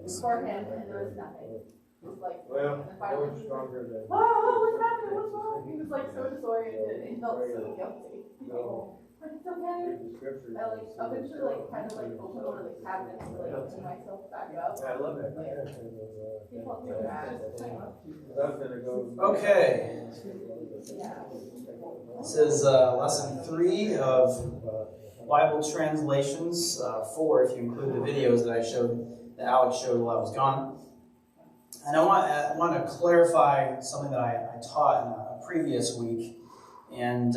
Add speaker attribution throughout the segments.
Speaker 1: beforehand, and there was nothing. It was like,
Speaker 2: Well,
Speaker 1: and finally,
Speaker 2: more stronger than.
Speaker 1: what's happening? What's wrong? He was like so disoriented, and he felt so guilty.
Speaker 2: No.
Speaker 1: But it's okay.
Speaker 2: The scriptures.
Speaker 1: I like eventually like kind of like opened one of the cabinets to like open myself back up.
Speaker 2: I love that.
Speaker 1: He felt so bad.
Speaker 2: That's gonna go.
Speaker 3: Okay.
Speaker 1: Yeah.
Speaker 3: This is lesson 3 of Bible translations, 4 if you include the videos that Alex showed while I was gone. And I want to clarify something that I taught in a previous week, and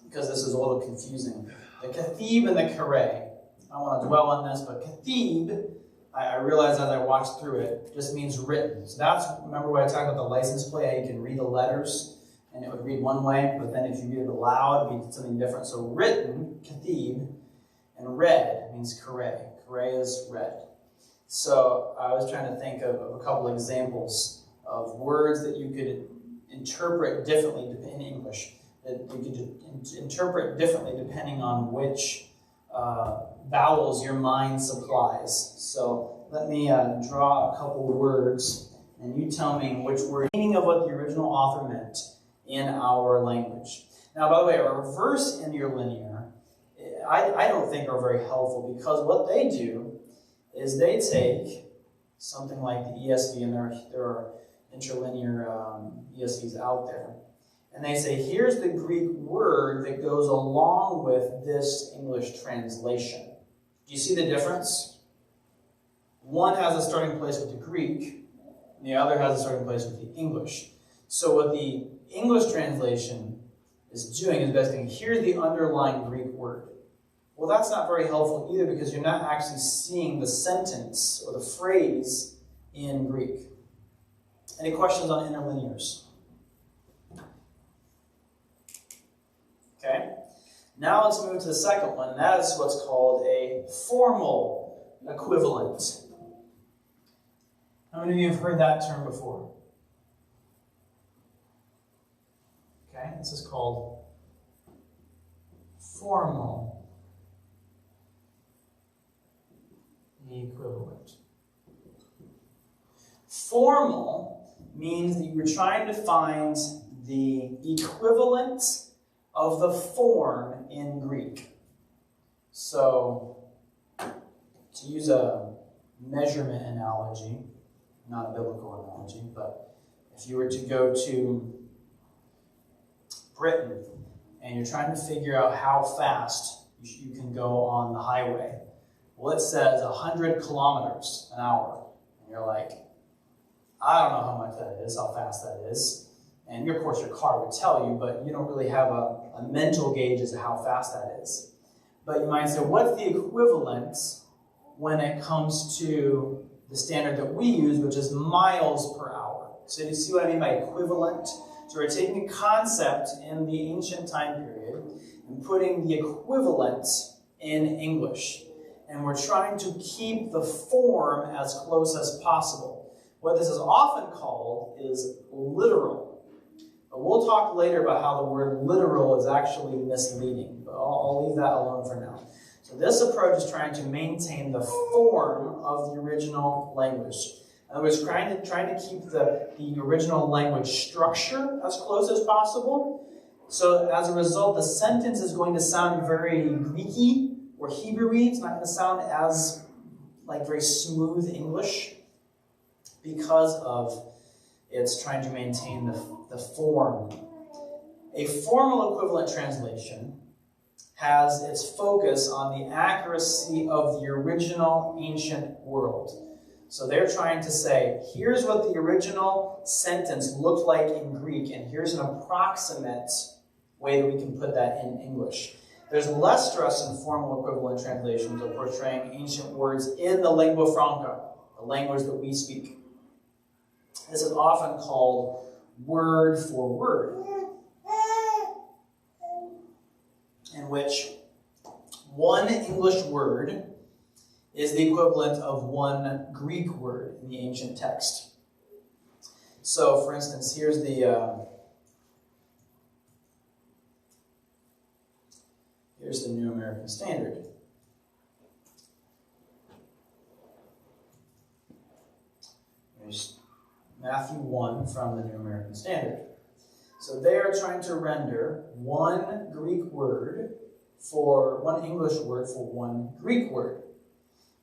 Speaker 3: because this is a little confusing. The kathib and the kare. I want to dwell on this, but kathib, I realized as I watched through it, just means written. So remember when I talked about the license plate, how you can read the letters, and it would read one way, but then if you read it aloud, it would be something different. So written, kathib, and read means kare. Kare is read. So I was trying to think of a couple examples of words that you could interpret differently in English. That you could interpret differently depending on which vowels your mind supplies. So let me draw a couple words, and you tell me which word, meaning of what the original author meant in our language. Now, by the way, a reverse interlinear, I don't think are very helpful, because what they do is they take something like the ESV, and there are interlinear ESVs out there, and they say, here's the Greek word that goes along with this English translation. Do you see the difference? One has a starting place with the Greek, and the other has a starting place with the English. So what the English translation is doing is basically, here's the underlying Greek word. Well, that's not very helpful either, because you're not actually seeing the sentence or the phrase in Greek. Any questions on interlinears? Okay. Now let's move to the second one, and that is what's called a formal equivalent. How many of you have heard that term before? Okay, this is called formal equivalent. Formal means that you're trying to find the equivalent of the form in Greek. So, to use a measurement analogy, not a biblical analogy, but if you were to go to Britain and you're trying to figure out how fast you can go on the highway, well, it says 100 kilometers an hour. And you're like, I don't know how much that is, how fast that is. And of course your car would tell you, but you don't really have a mental gauge as to how fast that is. But you might say, what's the equivalent when it comes to the standard that we use, which is miles per hour? So you see what I mean by equivalent? So we're taking a concept in the ancient time period and putting the equivalent in English. And we're trying to keep the form as close as possible. What this is often called is literal. But we'll talk later about how the word literal is actually misleading. But I'll leave that alone for now. So this approach is trying to maintain the form of the original language. In other words, trying to keep the original language structure as close as possible. So as a result, the sentence is going to sound very Greeky or Hebrew-y. It's not going to sound as very smooth English, because of it's trying to maintain the form. A formal equivalent translation has its focus on the accuracy of the original ancient world. So they're trying to say, here's what the original sentence looked like in Greek, and here's an approximate way that we can put that in English. There's less stress in formal equivalent translations of portraying ancient words in the lingua franca, the language that we speak. This is often called word for word, in which one English word is the equivalent of one Greek word in the ancient text. So, for instance, here's the New American Standard. There's Matthew 1 from the New American Standard. So they are trying to render one English word for one Greek word.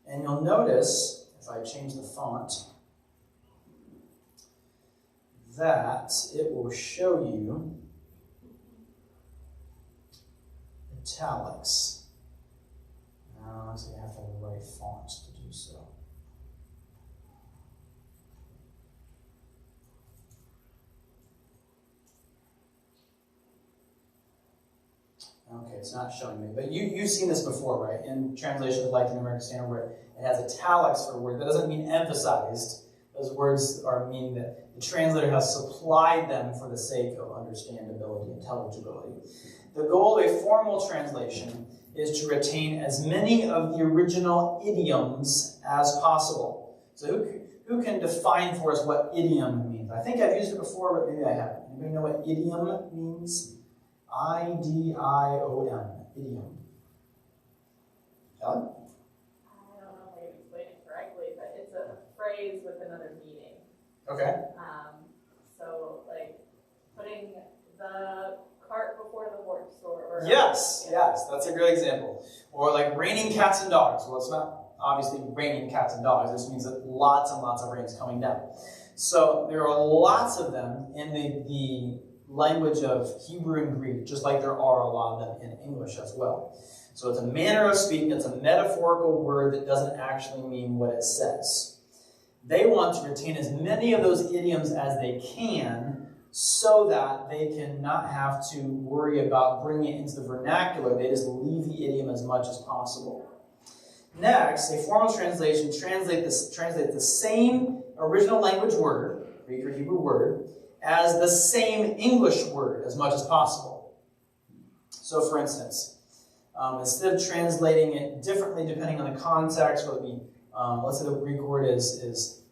Speaker 3: And you'll notice, if I change the font, that it will show you italics. So you have to have the right font to do so. Okay, it's not showing me. But you've seen this before, right? In translations like the New American Standard, where it has italics for a word. That doesn't mean emphasized. Those words are meaning that the translator has supplied them for the sake of understandability, intelligibility. The goal of a formal translation is to retain as many of the original idioms as possible. So who can define for us what idiom means? I think I've used it before, but maybe I haven't. Anybody know what idiom means? I-D-I-O-M. Idiom. Helen?
Speaker 1: I don't know if I can explain it correctly, but it's a phrase with another meaning.
Speaker 3: Okay.
Speaker 1: So, like, putting the cart before the horse, or
Speaker 3: Yes, that's a great example. Or like raining cats and dogs. Well, it's not obviously raining cats and dogs. This means that lots and lots of rain is coming down. So there are lots of them in the language of Hebrew and Greek, just like there are a lot of them in English as well. So it's a manner of speaking. It's a metaphorical word that doesn't actually mean what it says. They want to retain as many of those idioms as they can, so that they can not have to worry about bringing it into the vernacular. They just leave the idiom as much as possible. Next, a formal translation translates the same original language word, Greek or Hebrew word, as the same English word as much as possible. So, for instance, instead of translating it differently depending on the context, whether it be, let's say the Greek word is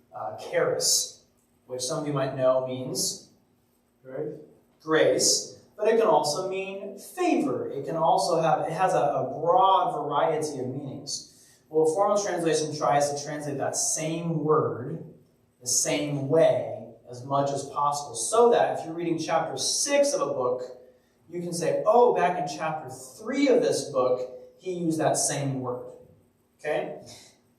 Speaker 3: charis, which some of you might know means grace, but it can also mean favor. It has a broad variety of meanings. Well, a formal translation tries to translate that same word the same way as much as possible, so that if you're reading chapter 6 of a book, you can say, oh, back in chapter 3 of this book, he used that same word. Okay?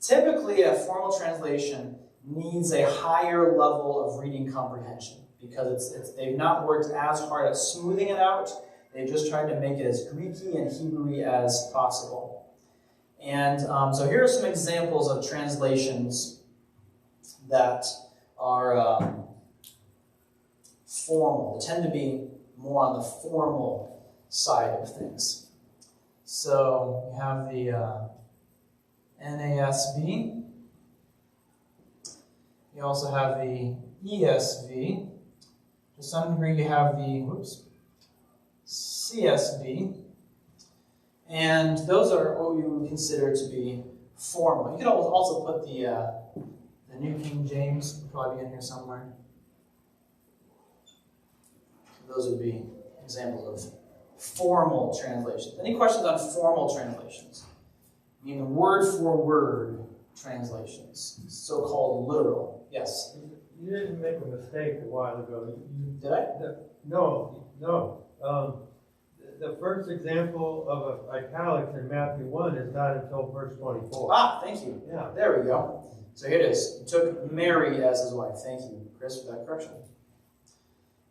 Speaker 3: Typically, a formal translation needs a higher level of reading comprehension, because they've not worked as hard at smoothing it out. They've just tried to make it as Greeky and Hebrewy as possible. And so here are some examples of translations that are formal. They tend to be more on the formal side of things. So we have the NASB. You also have the ESV. To some degree, you have the CSB. And those are what we would consider to be formal. You could also put the New King James, would probably be in here somewhere. Those would be examples of formal translations. Any questions on formal translations? I mean, word-for-word translations, so-called literal. Yes?
Speaker 2: You didn't make a mistake a while ago.
Speaker 3: Did I?
Speaker 2: No. The first example of italics in Matthew 1 is not until verse 24.
Speaker 3: Ah, thank you.
Speaker 2: Yeah.
Speaker 3: There we go. So here it is. He took Mary as his wife. Thank you, Chris, for that correction.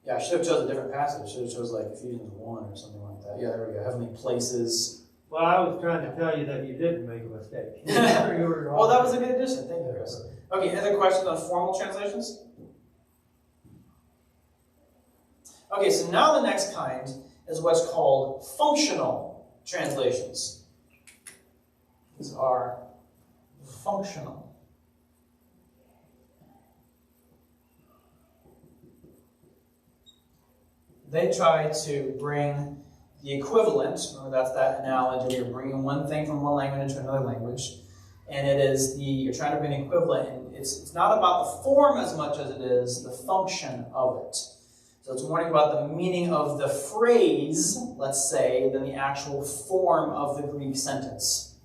Speaker 3: Yeah, I should have chosen a different passage. I should have chosen like Ephesians 1 or something like that. Yeah, there we go. Heavenly places.
Speaker 2: Well, I was trying to tell you that you didn't make a mistake.
Speaker 3: Well, that was a good addition. Thank you, Chris. Okay, any other questions on formal translations? Okay, so now the next kind is what's called functional translations. These are functional. They try to bring the equivalent, remember that's that analogy, you're bringing one thing from one language into another language, and you're trying to bring the equivalent, and it's not about the form as much as it is the function of it. So it's more about the meaning of the phrase, let's say, than the actual form of the Greek sentence.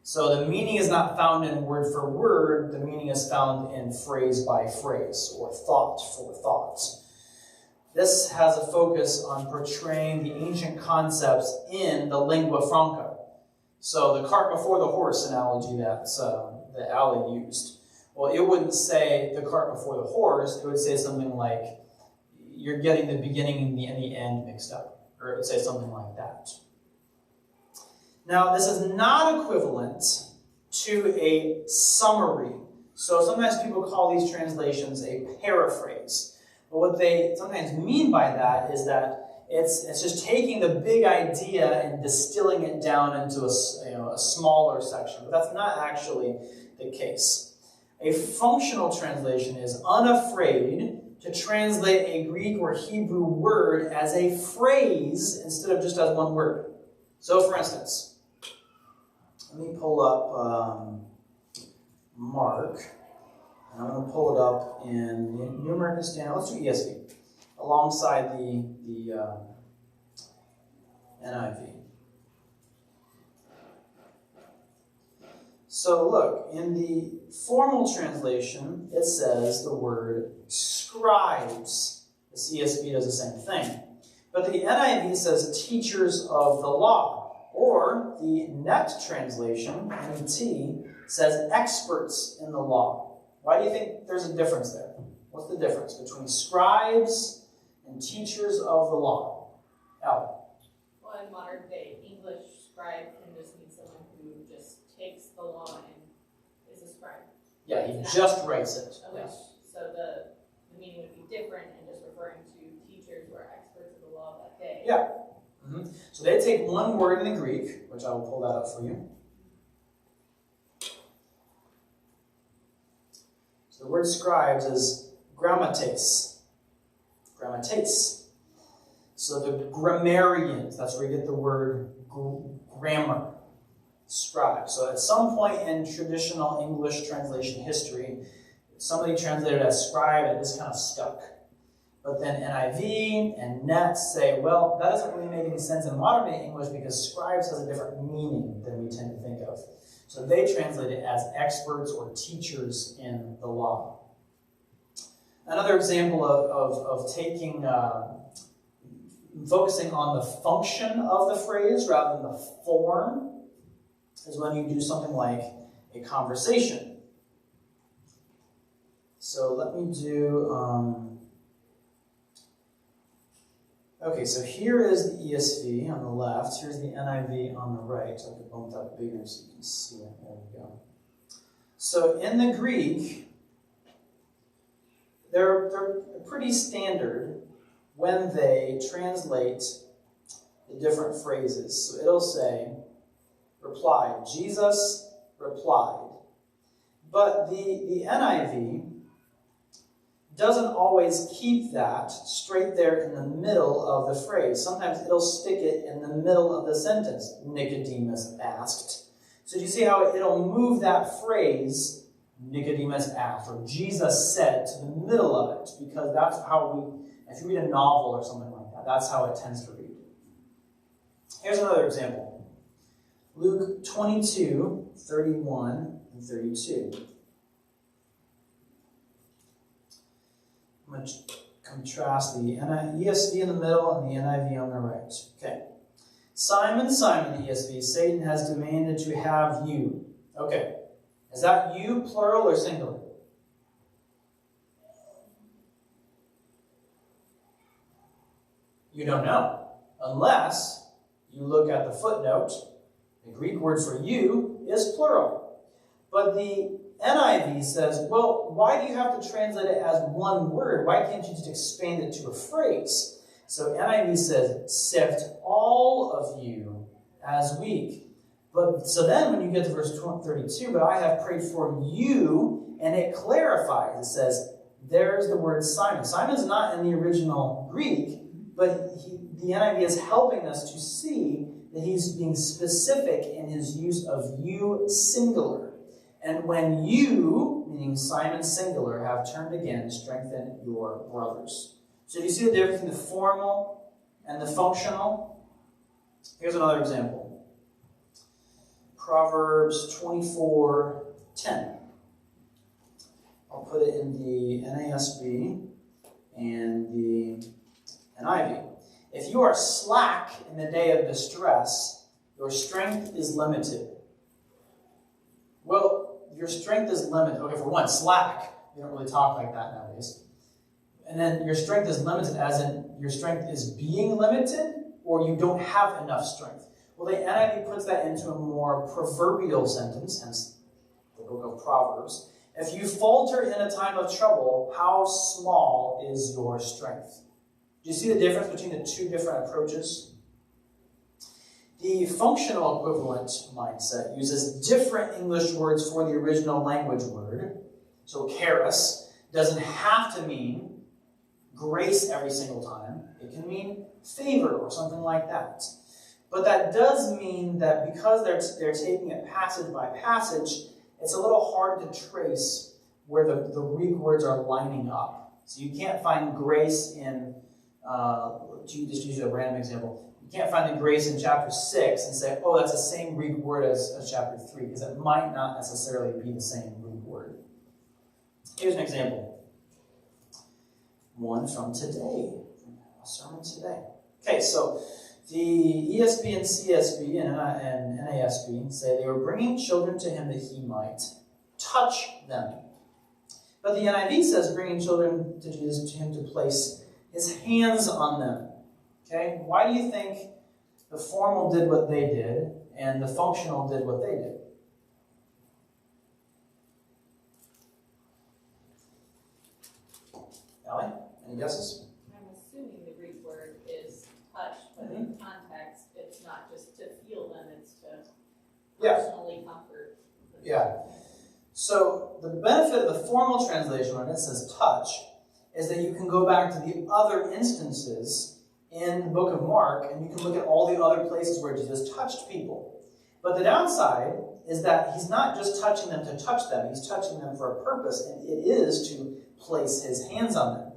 Speaker 3: So the meaning is not found in word for word, the meaning is found in phrase by phrase, or thought for thought. This has a focus on portraying the ancient concepts in the lingua franca. So the cart before the horse analogy that Ali used. Well, it wouldn't say the cart before the horse, it would say something like, you're getting the beginning and the end mixed up. Or it would say something like that. Now, this is not equivalent to a summary. So sometimes people call these translations a paraphrase. But what they sometimes mean by that is that it's just taking the big idea and distilling it down into a smaller section. But that's not actually the case. A functional translation is unafraid to translate a Greek or Hebrew word as a phrase instead of just as one word. So, for instance, let me pull up Mark, and I'm going to pull it up in the New American Standard. Let's do ESV alongside the NIV. So look, in the formal translation, it says the word scribes. The CSB does the same thing. But the NIV says teachers of the law. Or the NET translation, NET, says experts in the law. Why do you think there's a difference there? What's the difference between scribes and teachers of the law? Al?
Speaker 1: Well, in modern day English, scribe can just mean someone who just takes the law and is a scribe.
Speaker 3: Yeah, he just writes it.
Speaker 1: Which, so the meaning would be different and just referring to teachers who are experts of the law of that day.
Speaker 3: Yeah. Mm-hmm. So they take one word in the Greek, which I will pull that up for you. So the word scribes is grammates. Grammates. So the grammarians, that's where you get the word grammar. Scribe. So at some point in traditional English translation history, somebody translated as scribe and this kind of stuck. But then NIV and NET say, well, that doesn't really make any sense in modern day English because scribes has a different meaning than we tend to think of. So they translate it as experts or teachers in the law. Another example of taking, focusing on the function of the phrase rather than the form is when you do something like a conversation. So let me do, okay, so here is the ESV on the left, here's the NIV on the right. So I can bump that bigger so you can see it. There we go. So in the Greek, they're pretty standard when they translate the different phrases. So it'll say, replied. Jesus replied. But the NIV doesn't always keep that straight there in the middle of the phrase. Sometimes it'll stick it in the middle of the sentence. Nicodemus asked. So do you see how it'll move that phrase, Nicodemus asked, or Jesus said, to the middle of it? Because that's how if you read a novel or something like that, that's how it tends to read. Here's another example. Luke 22, 31 and 32. I'm going to contrast the ESV in the middle and the NIV on the right. Okay. Simon, Simon, the ESV, Satan has demanded to have you. Okay. Is that you, plural or singular? You don't know. Unless you look at the footnote. The Greek word for you is plural. But the NIV says, well, why do you have to translate it as one word? Why can't you just expand it to a phrase? So NIV says, sift all of you as weak. But so then when you get to verse 32, but I have prayed for you, and it clarifies. It says, there's the word Simon. Simon's not in the original Greek, but the NIV is helping us to see that he's being specific in his use of you singular. And when you, meaning Simon singular, have turned again, strengthen your brothers. So do you see the difference between the formal and the functional? Here's another example. Proverbs 24:10. I'll put it in the NASB and the NIV. If you are slack in the day of distress, your strength is limited. Well, your strength is limited. Okay, for one, slack. We don't really talk like that nowadays. And then your strength is limited as in your strength is being limited or you don't have enough strength. Well, the NIV puts that into a more proverbial sentence, hence the book of Proverbs. If you falter in a time of trouble, how small is your strength? Do you see the difference between the two different approaches? The functional equivalent mindset uses different English words for the original language word. So charis doesn't have to mean grace every single time. It can mean favor or something like that. But that does mean that because they're taking it passage by passage, it's a little hard to trace where the Greek words are lining up. So you can't find grace in, just use a random example, you can't find the grace in chapter 6 and say, oh, that's the same Greek word as chapter 3, because it might not necessarily be the same Greek word. Here's an example. One from today, a sermon today. Okay, so the ESV and CSB and NASB say they were bringing children to him that he might touch them. But the NIV says bringing children to Jesus to him to place his hands on them. Okay, why do you think the formal did what they did and the functional did what they did? Allie, any guesses?
Speaker 1: I'm assuming the Greek word is touch, but in context, it's not just to feel them, it's to personally comfort.
Speaker 3: Yeah. So the benefit of the formal translation when it says touch is that you can go back to the other instances in the book of Mark and you can look at all the other places where Jesus touched people. But the downside is that he's not just touching them to touch them, he's touching them for a purpose, and it is to place his hands on them.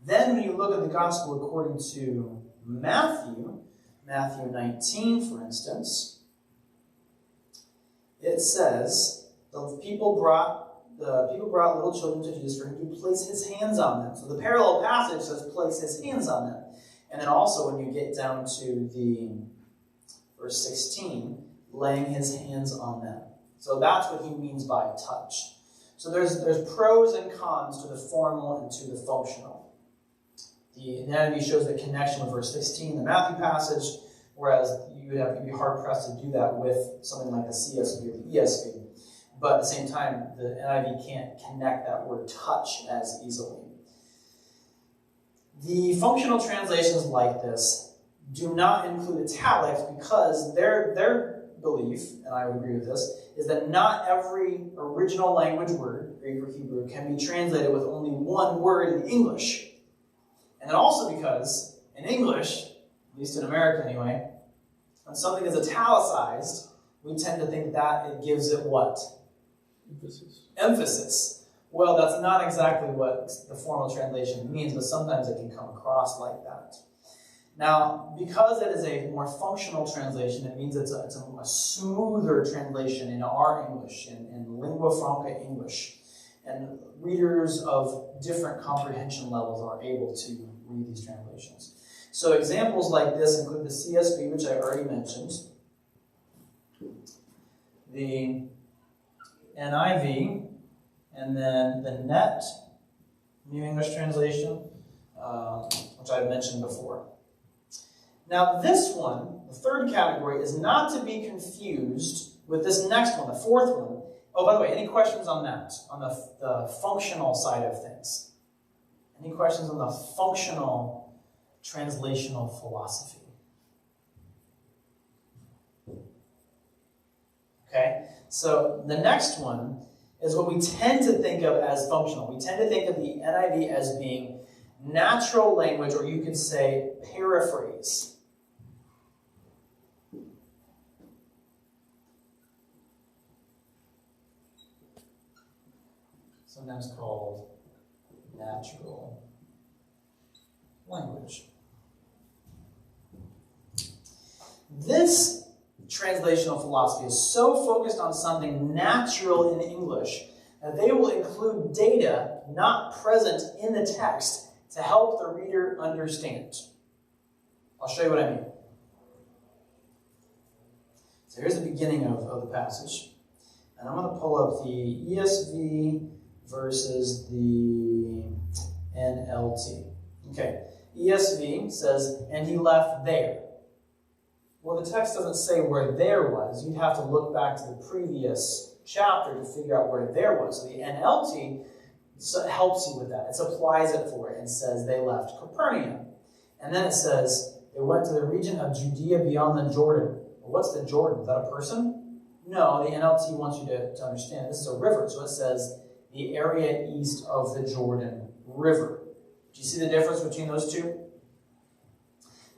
Speaker 3: Then when you look at the gospel according to Matthew 19, for instance, it says the people brought little children to Jesus for him to place his hands on them. So the parallel passage says place his hands on them. And then also when you get down to the verse 16, laying his hands on them. So that's what he means by touch. So there's pros and cons to the formal and to the functional. The NIV shows the connection with verse 16, the Matthew passage, whereas you would have to be hard-pressed to do that with something like the CSB or the ESV. But at the same time, the NIV can't connect that word touch as easily. The functional translations like this do not include italics because their belief, and I would agree with this, is that not every original language word, Greek or Hebrew, can be translated with only one word in English. And then also because in English, at least in America anyway, when something is italicized, we tend to think that it gives it what? Emphasis. Well, that's not exactly what the formal translation means, but sometimes it can come across like that. Now, because it is a more functional translation, it means it's a smoother translation in our English, in lingua franca English. And readers of different comprehension levels are able to read these translations. So examples like this include the CSB, which I already mentioned, the NIV, and then the NET, New English Translation, which I've mentioned before. Now this one, the third category, is not to be confused with this next one, the fourth one. Oh, by the way, any questions on that, on the functional side of things? Any questions on the functional translational philosophy? Okay, so the next one is what we tend to think of as functional. We tend to think of the NIV as being natural language, or you could say paraphrase. Sometimes called natural language. This translational philosophy is so focused on something natural in English that they will include data not present in the text to help the reader understand. I'll show you what I mean. So here's the beginning of the passage. And I'm going to pull up the ESV versus the NLT. Okay, ESV says, and he left there. Well, the text doesn't say where there was. You'd have to look back to the previous chapter to figure out where there was. So the NLT helps you with that. It supplies it for it and says they left Capernaum. And then it says they went to the region of Judea beyond the Jordan. Well, what's the Jordan? Is that a person? No, the NLT wants you to understand this is a river. So it says the area east of the Jordan River. Do you see the difference between those two?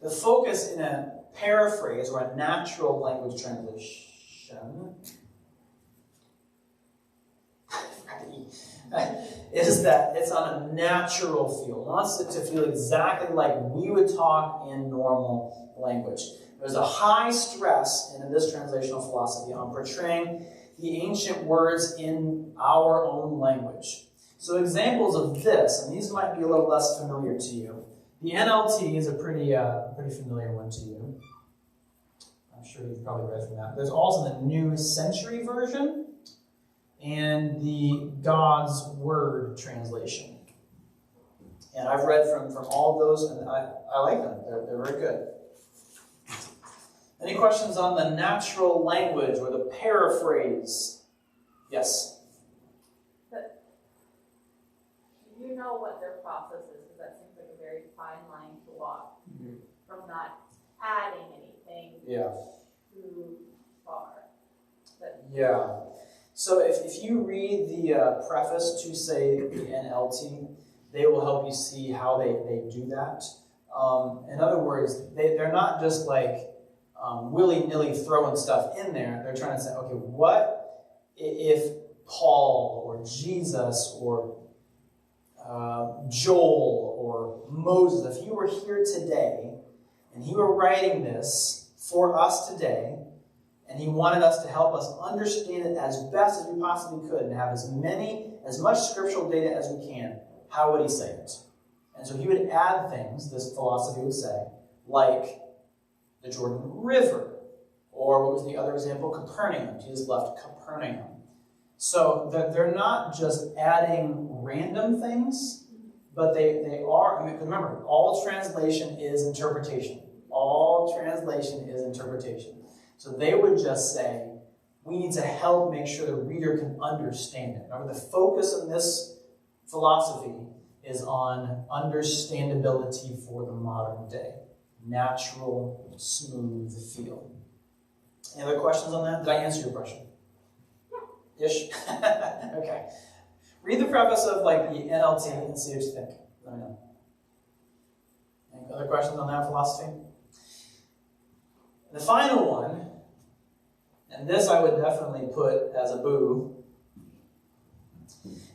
Speaker 3: The focus in a paraphrase or a natural language translation is that it's on a natural feel. It wants it to feel exactly like we would talk in normal language. There's a high stress in this translational philosophy on portraying the ancient words in our own language. So examples of this, and these might be a little less familiar to you. The NLT is a pretty familiar one to you. I'm sure you've probably read from that. There's also the New Century Version and the God's Word translation. And I've read from all of those, and I like them. They're very good. Any questions on the natural language or the paraphrase? Yes?
Speaker 1: But do you know what their process is? Because that seems like a very fine line to walk from not adding anything too far. But
Speaker 3: Yeah. So if you read the preface to, say, the NLT, they will help you see how they do that. In other words, they're not just like willy-nilly throwing stuff in there. They're trying to say, okay, what if Paul or Jesus or Joel or Moses, if he were here today and he were writing this for us today, and he wanted us to help us understand it as best as we possibly could and have as much scriptural data as we can, how would he say it? And so he would add things, this philosophy would say, like the Jordan River, or what was the other example? Capernaum. Jesus left Capernaum. So they're not just adding random things, but they are, remember, all translation is interpretation. All translation is interpretation. So they would just say, we need to help make sure the reader can understand it. Remember, the focus of this philosophy is on understandability for the modern day. Natural, smooth feel. Any other questions on that? Did I answer your question? Ish? Okay. Read the preface of the NLT and see what you think. Let me know. Any other questions on that philosophy? And the final one, and this I would definitely put as a boo,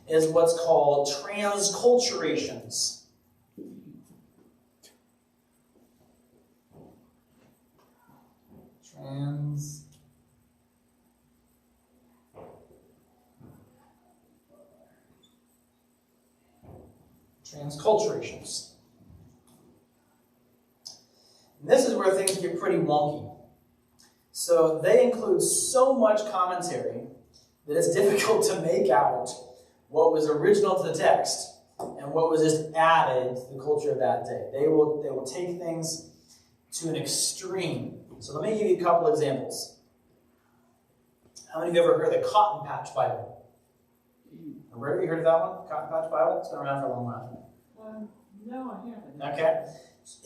Speaker 3: is what's called Transculturations. Transculturations. And this is where things get pretty wonky. So they include so much commentary that it's difficult to make out what was original to the text and what was just added to the culture of that day. They will take things to an extreme. So let me give you a couple examples. How many of you have ever heard of the Cotton Patch Bible? Have you heard of that one? Cotton Patch Bible? It's been around for a long while.
Speaker 4: No, I haven't.
Speaker 3: Okay.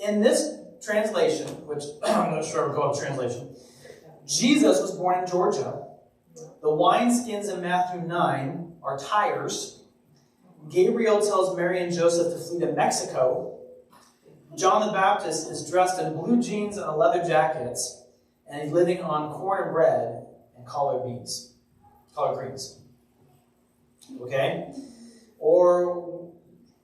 Speaker 3: In this translation, which I'm not sure I would call it a translation, Jesus was born in Georgia. The wineskins in Matthew 9 are tires. Gabriel tells Mary and Joseph to flee to Mexico. John the Baptist is dressed in blue jeans and a leather jacket, and he's living on corn and bread and collard greens. Okay? Or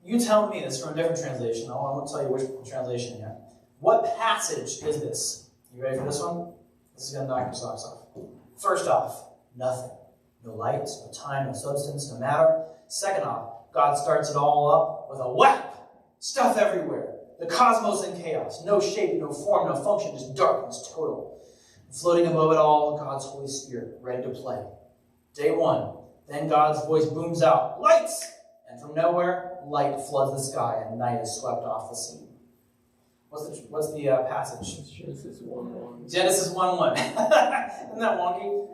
Speaker 3: you tell me, this from a different translation. I won't tell you which translation yet. What passage is this? You ready for this one? This is going to knock your socks off. First off, nothing. No light, no time, no substance, no matter. Second off, God starts it all up with a whap. Stuff everywhere. The cosmos in chaos. No shape, no form, no function, just darkness total. Floating above it all, God's Holy Spirit, ready to play. Day one. Then God's voice booms out, lights! And from nowhere, light floods the sky and night is swept off the scene. What's the passage?
Speaker 4: Genesis 1:1.
Speaker 3: Genesis 1:1. Isn't that wonky?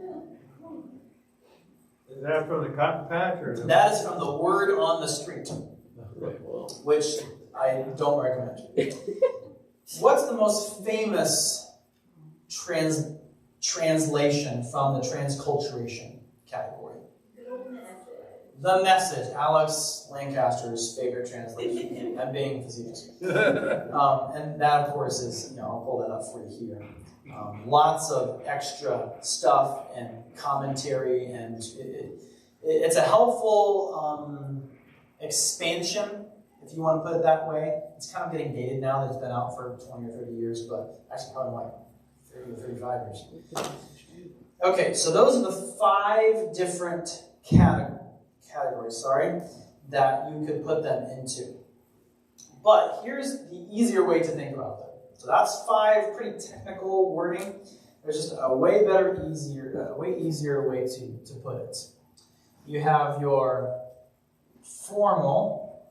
Speaker 2: Is that from the cotton patch or?
Speaker 3: That is from the Word on the Street,
Speaker 4: Well,
Speaker 3: which I don't recommend. What's the most famous translation from the Transculturation category? The Message, Alex Lancaster's favorite translation. I'm being facetious. And that, of course, is, I'll pull that up for you here. Lots of extra stuff and commentary, and it's a helpful expansion, if you want to put it that way. It's kind of getting dated now that it's been out for 20 or 30 years, but actually probably like 30 or 35 years. Okay, so those are the 5 different categories, that you could put them into. But here's the easier way to think about them. So that's 5 pretty technical wording. There's just a way easier way to put it. You have your formal,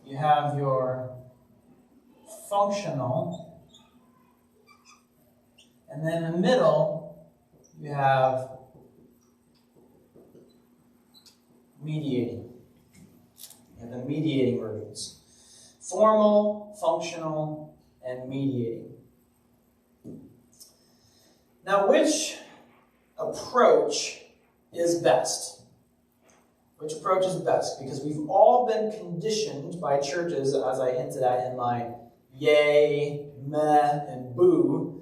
Speaker 3: you have your functional, and then in the middle, you have mediating. And the mediating versions. Formal, functional, and mediating. Now, which approach is best? Which approach is best? Because we've all been conditioned by churches, as I hinted at in my yay, meh, and boo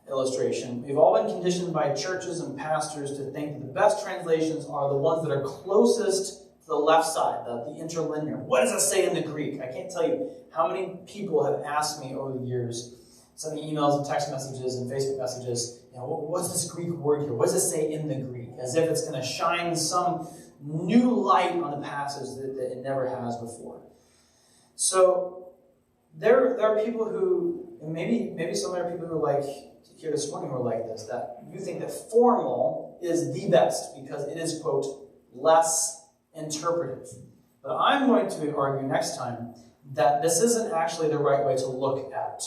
Speaker 3: illustration. We've all been conditioned by churches and pastors to think that the best translations are the ones that are closest to the left side, the interlinear. What does it say in the Greek? I can't tell you how many people have asked me over the years, sending emails and text messages and Facebook messages, what's this Greek word here? What does it say in the Greek? As if it's going to shine some new light on the passage that it never has before. So there are people who, and maybe some other people who like here this morning who are like this, that you think that formal is the best because it is, quote, less interpretive. But I'm going to argue next time that this isn't actually the right way to look at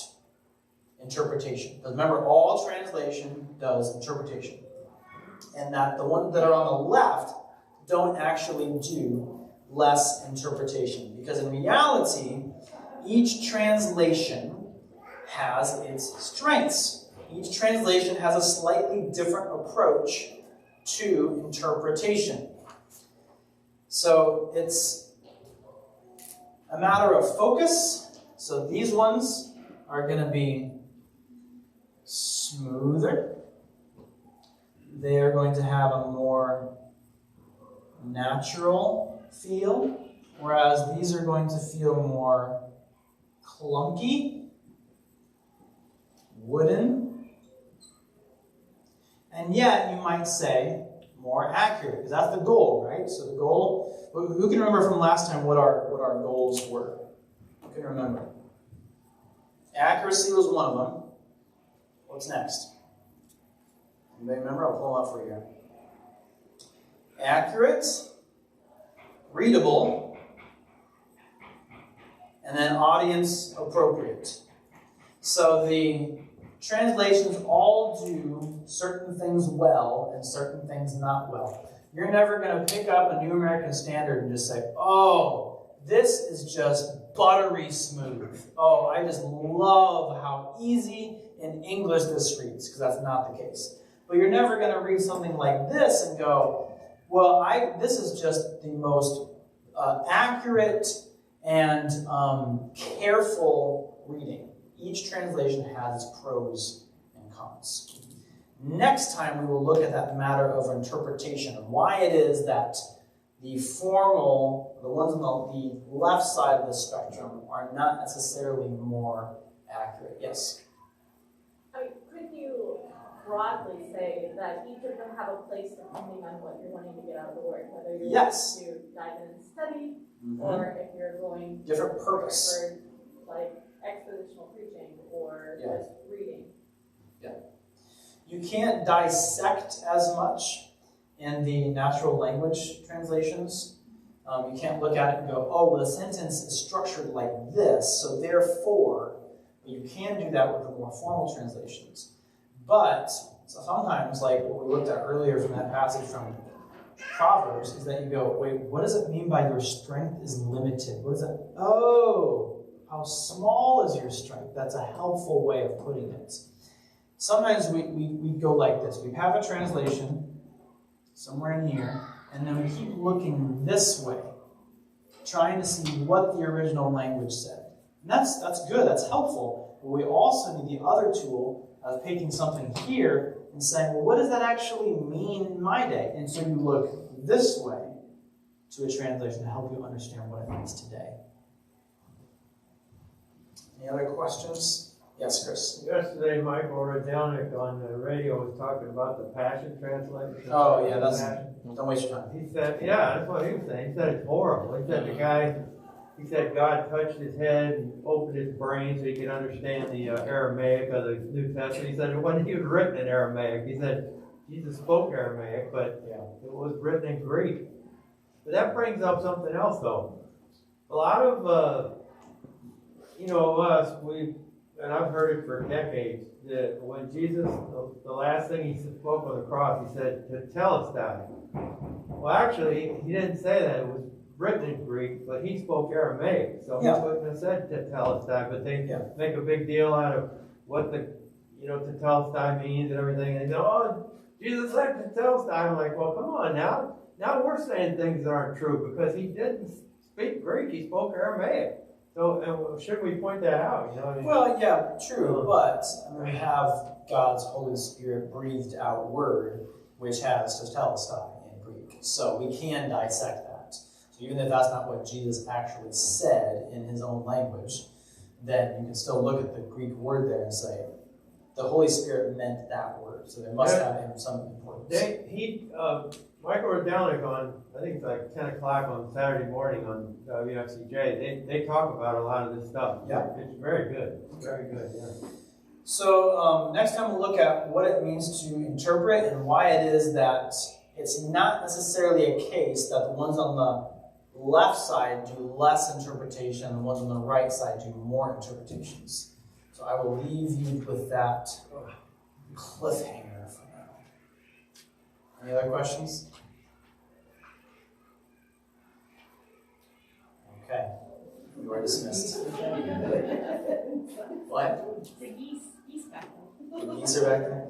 Speaker 3: interpretation. Because remember, all translation does interpretation. And that the ones that are on the left don't actually do less interpretation. Because in reality, each translation has its strengths. Each translation has a slightly different approach to interpretation. So it's a matter of focus. So these ones are going to be smoother. They are going to have a more natural feel, whereas these are going to feel more clunky, wooden, and yet you might say more accurate, because that's the goal, right? So the goal, who can remember from last time what our goals were? Who can remember? Accuracy was one of them. What's next? Anybody remember? I'll pull them up for you. Accurate, readable, and then audience appropriate. So the translations all do certain things well and certain things not well. You're never going to pick up a New American Standard and just say, oh, this is just buttery smooth. Oh, I just love how easy in English this reads, because that's not the case. But you're never going to read something like this and go, well, this is just the most accurate and careful reading. Each translation has its pros and cons. Next time, we will look at that matter of interpretation and why it is that the formal, the ones on the left side of the spectrum, are not necessarily more accurate. Yes?
Speaker 1: broadly say that each of them have a place depending on what you're wanting to get out of the word, whether you're
Speaker 3: Yes.
Speaker 1: going to dive in and study,
Speaker 3: Mhm.
Speaker 1: or if you're going
Speaker 3: Different purpose.
Speaker 1: for like expositional preaching or
Speaker 3: Yeah.
Speaker 1: just reading.
Speaker 3: You can't dissect as much in the natural language translations. You can't look at it and go, oh, well, the sentence is structured like this, so therefore, you can do that with the more formal translations. But so sometimes, like what we looked at earlier from that passage from Proverbs, is that you go, wait, what does it mean by your strength is limited? What is that? Oh, how small is your strength? That's a helpful way of putting it. Sometimes we go like this. We have a translation somewhere in here, and then we keep looking this way, trying to see what the original language said. And that's good, that's helpful. But we also need the other tool of taking something here and saying, well, what does that actually mean in my day? And so you look this way to a translation to help you understand what it means today. Any other questions? Yes, Chris.
Speaker 2: Yesterday, Michael Rodzelnik on the radio was talking about the Passion Translation.
Speaker 3: Oh, yeah, that's...
Speaker 2: Passion.
Speaker 3: Don't waste your time.
Speaker 2: He said, yeah, that's what he was saying. He said it's horrible. He said he said God touched his head and opened his brain so he could understand the Aramaic of the New Testament. He said it wasn't even written in Aramaic. He said Jesus spoke Aramaic, but it was written in Greek. But that brings up something else, though. A lot of, us, and I've heard it for decades, that when Jesus, the last thing he spoke on the cross, he said, "Tetelestai." Well, actually, he didn't say that. It was written in Greek, but he spoke Aramaic, so he wouldn't have said "Tetelestai." But they make a big deal out of what the, "Tetelestai" means and everything, and they go, "Oh, Jesus said "Tetelestai." I'm like, well, come on now. Now we're saying things that aren't true because he didn't speak Greek; he spoke Aramaic. So, shouldn't we point that out?
Speaker 3: Well, yeah, true, but we have God's Holy Spirit breathed out word, which has tetelestai in Greek. So we can dissect that. So even if that's not what Jesus actually said in his own language, then you can still look at the Greek word there and say, the Holy Spirit meant that word, so it must have some importance.
Speaker 2: Michael Rodzelnik on, I think it's like 10 o'clock on Saturday morning on WFCJ, they talk about a lot of this stuff.
Speaker 3: Yeah.
Speaker 2: It's very good. Very good, yeah.
Speaker 3: So next time we'll look at what it means to interpret and why it is that it's not necessarily a case that the ones on the left side do less interpretation and the ones on the right side do more interpretations. So I will leave you with that cliffhanger for now. Any other questions? Okay. You are dismissed. What?
Speaker 1: The geese back there.
Speaker 3: The geese are back there?